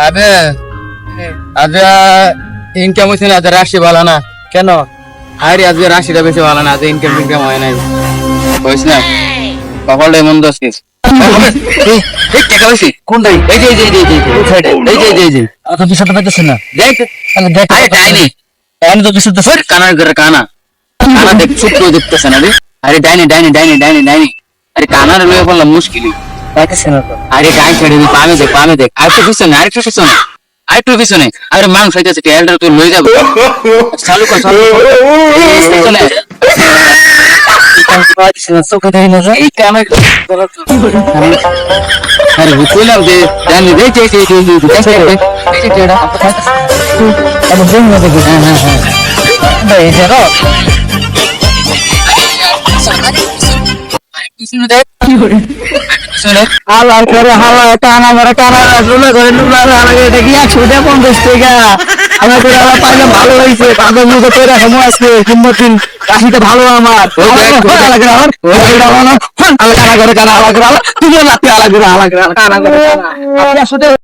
আবে আজ ইনকাম হয়েছে না, আজ রাশি ভালো না। কেন? আরে আজকে রাশিটা বেশি ভালো না, আজ ইনকাম টিনকাম হয় নাই, বুঝছ না? কপালটাই মন্দ আজকে। এই টাকা বেশি কোনটাই? এই যে এই যে এই যে এই সাইডে এই যে এই যে এই যে তো বিষয়টা পাইতেছেন না। দেখ তাহলে দেখ, আরে ডাইনি আমি তো কিছু তোর কানার ঘরে কানা কানা দেখ ছোট্ট দেখতেছে না রে। আরে ডাইনি ডাইনি ডাইনি ডাইনি ডাইনি আরে কানার লয়ে বললাম মুশকিল। পাইতেছেন না তো। আরে ডাইন সাইডে পামে দেখ আরেকটু পিছনে আরেকটু পিছনে আরে মাংস হইতেছে টেলটা তুই লয়ে যাবে। চালু কর এই পিছনে পাইতেছেন না, চোখে দেখি না যে। এই কানার আরে বুঝলাম যে ডাইনি রে যে যে যে যে আমি দেখি না দেখি। হ্যাঁ এই যে রো, পিছনে দেখ পিছনে হালা করে হালা টানা মারা টানা লুলা করে লুলা লাগে দেখি 150 টাকা। আমার করে আবার পাইলে ভালো হয়েছে, বাবা মুখে তৈরি সময় আজকে কিম্মতিন কাশিটা ভালো আমার। ভালো লাগে আমার কানা করে কানা হালা করে হালা, তুমিও লাতি হালা করে কানা করে কানা। আপনি আসলে